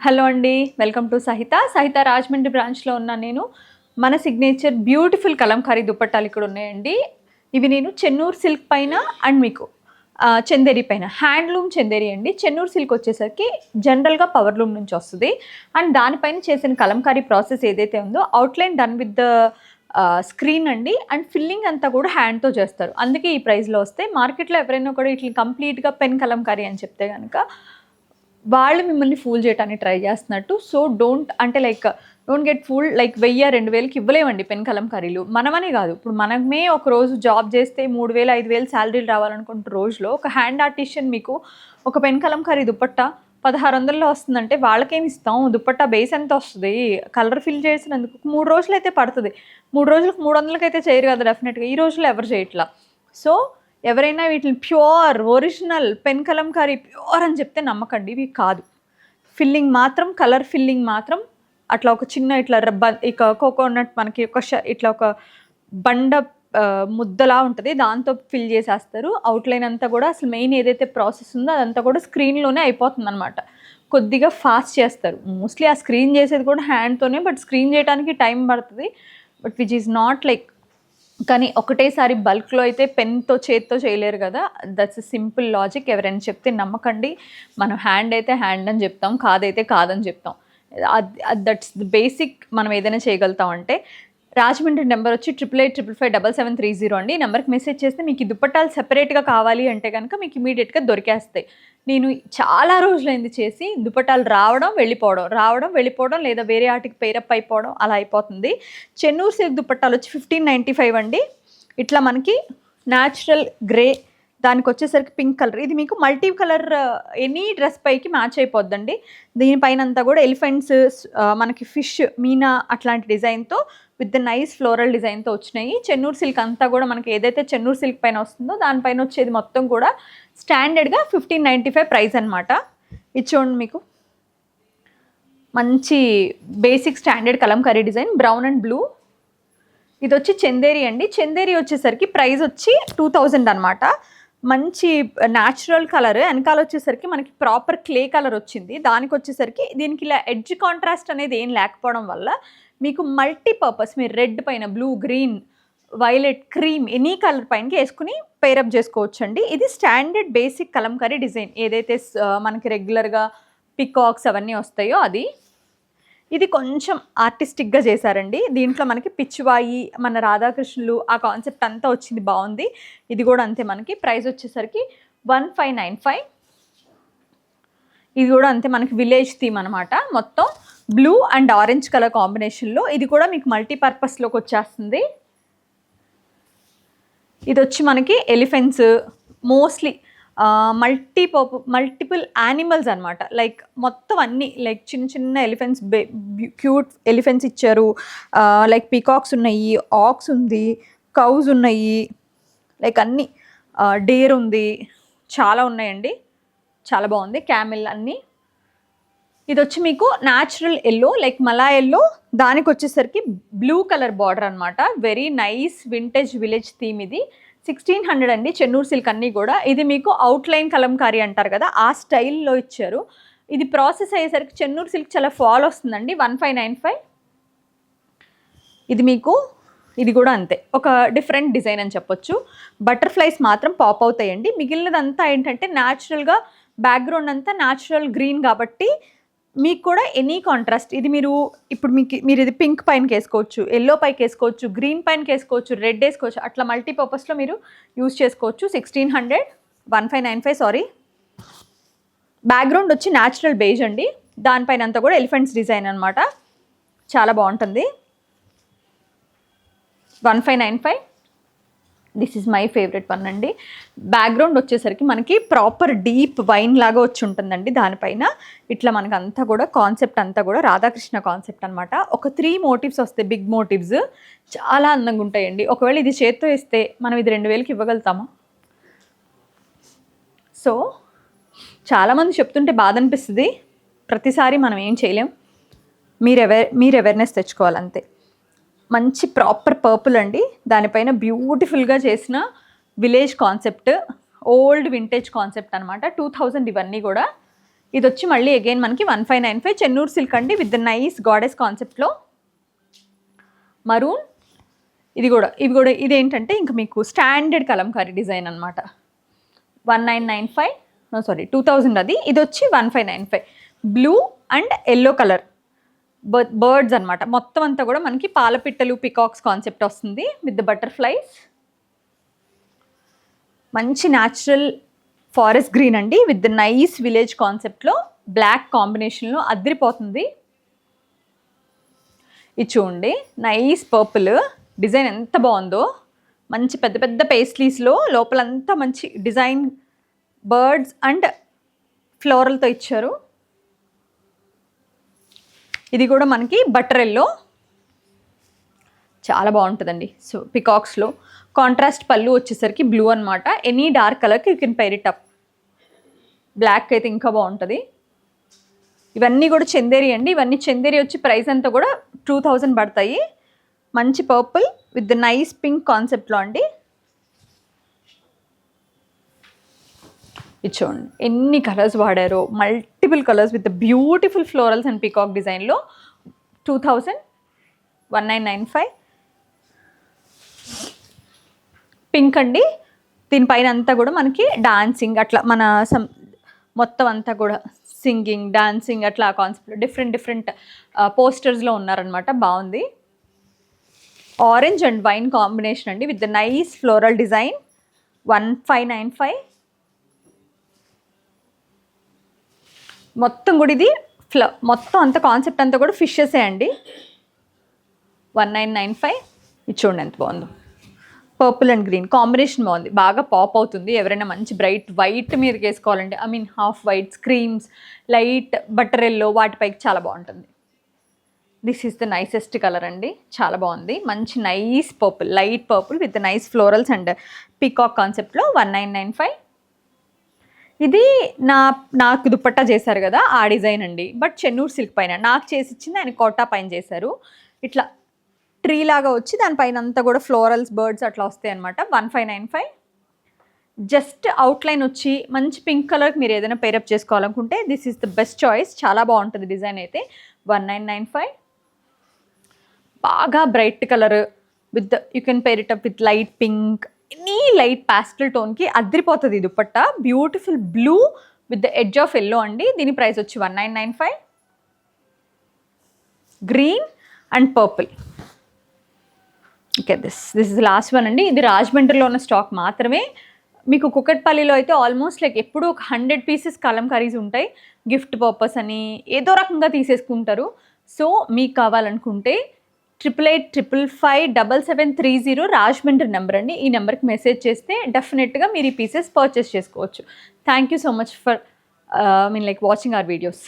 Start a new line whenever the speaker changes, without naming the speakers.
Hello అండి, welcome to సహిత రాజమండ్రి బ్రాంచ్లో ఉన్న నేను. మన సిగ్నేచర్ బ్యూటిఫుల్ కలంకారీ దుపట్టాలు ఇక్కడ ఉన్నాయండి. ఇవి నేను చెన్నూరు సిల్క్ పైన అండ్ మీకు చందేరి పైన హ్యాండ్లూమ్ చందేరి అండి. చెన్నూరు సిల్క్ వచ్చేసరికి జనరల్గా పవర్లూమ్ నుంచి వస్తుంది. అండ్ దానిపైన చేసిన కలంకారీ ప్రాసెస్ ఏదైతే ఉందో outline done with the screen అండి. అండ్ ఫిల్లింగ్ అంతా కూడా హ్యాండ్తో చేస్తారు. అందుకే ఈ ప్రైస్లో వస్తే మార్కెట్లో ఎవరైనా కూడా ఇట్లా కంప్లీట్గా పెన్ కలంకారీ అని చెప్తే కనుక వాళ్ళు మిమ్మల్ని ఫూల్ చేయడానికి ట్రై చేస్తున్నట్టు. So don't get fool. Like 1000-2000కి ఇవ్వలేమండి పెన్ కలంకారీలు. మనమనే కాదు, ఇప్పుడు మనమే ఒక రోజు జాబ్ చేస్తే 3000-5000 శాలరీలు రావాలనుకుంటే రోజులో ఒక హ్యాండ్ ఆర్టిషియన్ మీకు ఒక పెన్ కలంకారీ దుపట్టా 1600లో వస్తుందంటే వాళ్ళకేమి ఇస్తాం? దుపట్టా బేస్ ఎంత వస్తుంది? కలర్ ఫిల్ చేసినందుకు 3 రోజులు అయితే పడుతుంది. 3 రోజులకు 300కి అయితే చేయరు కదా డెఫినెట్గా. ఈ రోజుల్లో ఎవరు చేయట్లా. సో ఎవరైనా వీటిని pure original pen Kalamkari pure అని చెప్తే నమ్మకండి, ఇవి కాదు. ఫిల్లింగ్ మాత్రం, కలర్ ఫిల్లింగ్ మాత్రం అట్లా ఒక చిన్న ఇట్లా ఇక కోకోనట్ మనకి ఇట్లా ఒక బండ ముద్దలా ఉంటుంది, దాంతో ఫిల్ చేసేస్తారు. అవుట్లైన్ అంతా కూడా అసలు మెయిన్ ఏదైతే ప్రాసెస్ ఉందో అదంతా కూడా స్క్రీన్లోనే అయిపోతుంది అనమాట. కొద్దిగా ఫాస్ట్ చేస్తారు. మోస్ట్లీ ఆ స్క్రీన్ చేసేది కూడా హ్యాండ్తోనే, బట్ స్క్రీన్ చేయడానికి టైం పడుతుంది. But which is not like, కానీ ఒకటేసారి బల్క్లో అయితే పెన్తో చేత్తో చేయలేరు కదా. That's simple logic. ఎవరైనా చెప్తే నమ్మకండి. మనం హ్యాండ్ అయితే హ్యాండ్ అని చెప్తాం, కాదైతే కాదని చెప్తాం. That's the basic. మనం ఏదైనా చేయగలుగుతాం అంటే. రాజమండ్రి నెంబర్ వచ్చి 8855577730 అండి. ఈ నెంబర్కి మెసేజ్ చేస్తే మీకు ఈ దుపట్టాలు సెపరేట్గా కావాలి అంటే కనుక మీకు ఇమీడియట్గా దొరికేస్తాయి. నేను చాలా రోజులైంది చేసి దుపట్టాలు రావడం వెళ్ళిపోవడం లేదా వేరే వాటికి పేరప్ అయిపోవడం అలా అయిపోతుంది. చెన్నూరు సిల్క్ దుపట్టాలు వచ్చి 1595 అండి. ఇట్లా మనకి న్యాచురల్ గ్రే, దానికి వచ్చేసరికి పింక్ కలర్. ఇది మీకు మల్టీ కలర్ ఎనీ డ్రెస్ పైకి మ్యాచ్ అయిపోద్దండి. దీనిపైన అంతా కూడా ఎలిఫెంట్స్, మనకి ఫిష్, మీనా అట్లాంటి డిజైన్తో విత్ ద నైస్ ఫ్లోరల్ డిజైన్తో వచ్చినాయి. చెన్నూరు సిల్క్ అంతా కూడా మనకి ఏదైతే చెన్నూరు సిల్క్ పైన వస్తుందో దానిపైన వచ్చేది మొత్తం కూడా స్టాండర్డ్గా 1595 ప్రైస్ అనమాట. ఇది చూడండి, మీకు మంచి basic standard Kalamkari design, brown and blue. ఇది వచ్చి చందేరి అండి. చందేరి వచ్చేసరికి ప్రైస్ వచ్చి 2000 అనమాట. మంచి న్యాచురల్ కలర్. వెనకాల వచ్చేసరికి మనకి ప్రాపర్ క్లే కలర్ వచ్చింది. దానికి వచ్చేసరికి దీనికి ఇలా ఎడ్జ్ కాంట్రాస్ట్ అనేది ఏం లేకపోవడం వల్ల మీకు మల్టీపర్పస్, మీరు రెడ్ పైన, blue, green, violet, cream any colour పైనకి వేసుకుని పేరప్ చేసుకోవచ్చు అండి. ఇది స్టాండర్డ్ బేసిక్ కలంకారీ డిజైన్. ఏదైతే మనకి రెగ్యులర్గా పికాక్స్ అవన్నీ వస్తాయో అది. ఇది కొంచెం ఆర్టిస్టిక్గా చేశారండి. దీంట్లో మనకి పిచ్చివాయి, మన రాధాకృష్ణులు ఆ కాన్సెప్ట్ అంతా వచ్చింది, బాగుంది. ఇది కూడా అంతే. మనకి ప్రైస్ వచ్చేసరికి 1595. ఇది కూడా అంతే, మనకి విలేజ్ థీమ్ అనమాట. మొత్తం బ్లూ అండ్ ఆరెంజ్ కలర్ కాంబినేషన్లో. ఇది కూడా మీకు మల్టీపర్పస్లోకి వచ్చేస్తుంది. ఇది వచ్చి మనకి ఎలిఫెంట్స్, మోస్ట్లీ మల్టిపుల్ యానిమల్స్ అనమాట. లైక్ మొత్తం అన్నీ లైక్ చిన్న చిన్న ఎలిఫెంట్స్, క్యూట్ ఎలిఫెంట్స్ ఇచ్చారు. లైక్ పీకాక్స్ ఉన్నాయి, ఆక్స్ ఉంది, కౌస్ ఉన్నాయి, లైక్ అన్నీ, డేర్ ఉంది, చాలా ఉన్నాయండి. చాలా బాగుంది. క్యామెల్ అన్నీ. ఇది వచ్చి మీకు న్యాచురల్ ఎల్లో, లైక్ మలా ఎల్లో, దానికి వచ్చేసరికి బ్లూ కలర్ బార్డర్ అనమాట. Very nice vintage village theme. ఇది 1600 అండి. చెన్నూరు సిల్క్ అన్నీ కూడా. ఇది మీకు అవుట్లైన్ కలంకారీ అంటారు కదా, ఆ స్టైల్లో ఇచ్చారు. ఇది ప్రాసెస్ అయ్యేసరికి చెన్నూరు సిల్క్ చాలా ఫాల్ వస్తుందండి. 1595. ఇది మీకు, ఇది కూడా అంతే, ఒక డిఫరెంట్ డిజైన్ అని చెప్పొచ్చు. బటర్ఫ్లైస్ మాత్రం పాప్ అవుతాయండి. మిగిలినదంతా ఏంటంటే న్యాచురల్గా బ్యాక్గ్రౌండ్ అంతా న్యాచురల్ గ్రీన్ కాబట్టి మీకు కూడా ఎనీ కాంట్రాస్ట్. ఇది ఇప్పుడు మీరు ఇది పింక్ పైనకి వేసుకోవచ్చు, ఎల్లో పైకి వేసుకోవచ్చు, గ్రీన్ పైనకి వేసుకోవచ్చు, రెడ్ వేసుకోవచ్చు. అట్లా మల్టీపర్పస్లో మీరు యూజ్ చేసుకోవచ్చు. 1595 సారీ. బ్యాక్గ్రౌండ్ వచ్చి న్యాచురల్ బేజ్ అండి. దానిపైన అంతా కూడా ఎలిఫెంట్స్ డిజైన్ అనమాట. చాలా బాగుంటుంది. 1595. This is my favourite one అండి. బ్యాక్గ్రౌండ్ వచ్చేసరికి మనకి ప్రాపర్ డీప్ వైన్ లాగా వచ్చి ఉంటుందండి. దానిపైన ఇట్లా మనకు అంతా కూడా కాన్సెప్ట్ అంతా కూడా రాధాకృష్ణ కాన్సెప్ట్ అనమాట. ఒక 3 మోటివ్స్ వస్తాయి, బిగ్ మోటివ్స్. చాలా అందంగా ఉంటాయండి. ఒకవేళ ఇది చేత్తో వేస్తే మనం ఇది 2000కి ఇవ్వగలుగుతామా? సో చాలామంది చెప్తుంటే బాధ అనిపిస్తుంది. ప్రతిసారి మనం ఏం చేయలేం. మీరు అవేర్నెస్ తెచ్చుకోవాలంతే. మంచి ప్రాపర్ పర్పుల్ అండి. దానిపైన బ్యూటిఫుల్గా చేసిన village concept, old vintage concept అనమాట. 2000 ఇవన్నీ కూడా. ఇది వచ్చి మళ్ళీ అగైన్ మనకి 1595 చెన్నూరు సిల్క్ అండి విత్ నైస్ గాడెస్ కాన్సెప్ట్లో. మరూన్ ఇవి కూడా ఇదేంటంటే ఇంకా మీకు స్టాండర్డ్ కలంకారీ డిజైన్ అనమాట. 1995 సారీ 2000 అది. ఇది వచ్చి 1595 blue and yellow colour birds అనమాట. మొత్తం అంతా కూడా మనకి పాలపిట్టలు పికాక్స్ కాన్సెప్ట్ వస్తుంది విత్ ద బటర్ఫ్లైస్. మంచి న్యాచురల్ ఫారెస్ట్ గ్రీన్ అండి విత్ ద నైస్ విలేజ్ కాన్సెప్ట్లో బ్లాక్ కాంబినేషన్లో అదిరిపోతుంది. ఇది చూడండి నైస్ పర్పుల్ డిజైన్ ఎంత బాగుందో. మంచి పెద్ద పెద్ద పేస్ట్లీస్లో లోపలంతా మంచి డిజైన్ బర్డ్స్ అండ్ ఫ్లోరల్తో ఇచ్చారు. ఇది కూడా మనకి బటర్ ఎల్లో చాలా బాగుంటుందండి. సో పికాక్స్లో కాంట్రాస్ట్ పళ్ళు వచ్చేసరికి బ్లూ అనమాట. ఎనీ డార్క్ కలర్కి you can pair it up. Black అయితే ఇంకా బాగుంటుంది. ఇవన్నీ కూడా చందేరి అండి. ఇవన్నీ చందేరి వచ్చి ప్రైస్ అంతా కూడా 2000 పడతాయి. మంచి పర్పుల్ విత్ నైస్ పింక్ కాన్సెప్ట్లో అండి. ఇది చూడండి ఎన్ని కలర్స్ వాడారో, multiple colours with beautiful florals and peacock డిజైన్లో. 2000 1995 పింక్ అండి. దీనిపైన అంతా కూడా మనకి డాన్సింగ్ అట్లా మన మొత్తం అంతా కూడా సింగింగ్ డాన్సింగ్ అట్లా కాన్సెప్ట్ డిఫరెంట్ పోస్టర్స్లో ఉన్నారనమాట. బాగుంది. ఆరెంజ్ అండ్ వైన్ కాంబినేషన్ అండి with the nice floral design. 1595 మొత్తం కూడా ఇది మొత్తం అంత కాన్సెప్ట్ అంతా కూడా ఫిషెసే అండి. 1995 ఇది చూడండి ఎంత బాగుందో. పర్పుల్ అండ్ గ్రీన్ కాంబినేషన్ బాగుంది. బాగా పాప్ అవుతుంది. ఎవరైనా మంచి బ్రైట్ వైట్ మీదకి వేసుకోవాలంటే half white creams light butter yellow వాటిపైకి చాలా బాగుంటుంది. This is the nicest colour అండి. చాలా బాగుంది. మంచి nice purple light purple with nice florals and peacock కాన్సెప్ట్లో 1995. ఇది నాకు దుపట్టా చేశారు కదా ఆ డిజైన్ అండి. బట్ చెన్నూరు సిల్క్ పైన నాకు చేసి ఇచ్చింది ఆయన కోటా పైన చేశారు. ఇట్లా ట్రీ లాగా వచ్చి దానిపైన అంతా కూడా ఫ్లోరల్స్ బర్డ్స్ అట్లా వస్తాయి అనమాట. 1595 జస్ట్ అవుట్లైన్ వచ్చి మంచి పింక్ కలర్కి మీరు ఏదైనా పేరప్ చేసుకోవాలనుకుంటే this is the best choice. చాలా బాగుంటుంది డిజైన్ అయితే. 1995 బాగా bright colour with you can pair it up with light pink any light pastel టోన్కి అదిరిపోతుంది ఈ dupatta. Beautiful blue with the edge of yellow అండి. దీని ప్రైస్ వచ్చి 1995. Green and purple. Okay this is last one అండి. ఇది రాజమండ్రిలో ఉన్న స్టాక్ మాత్రమే. మీకు కుకట్పల్లిలో అయితే ఆల్మోస్ట్ లైక్ ఎప్పుడు ఒక 100 పీసెస్ కలంకారీస్ ఉంటాయి. గిఫ్ట్ పర్పస్ అని ఏదో రకంగా తీసేసుకుంటారు. సో మీకు కావాలనుకుంటే 8885557730 రాజమండ్రి నెంబర్ అండి. ఈ నెంబర్కి మెసేజ్ చేస్తే డెఫినెట్గా మీరు ఈ పీసెస్ పర్చేస్ చేసుకోవచ్చు. Thank you so much for watching our videos.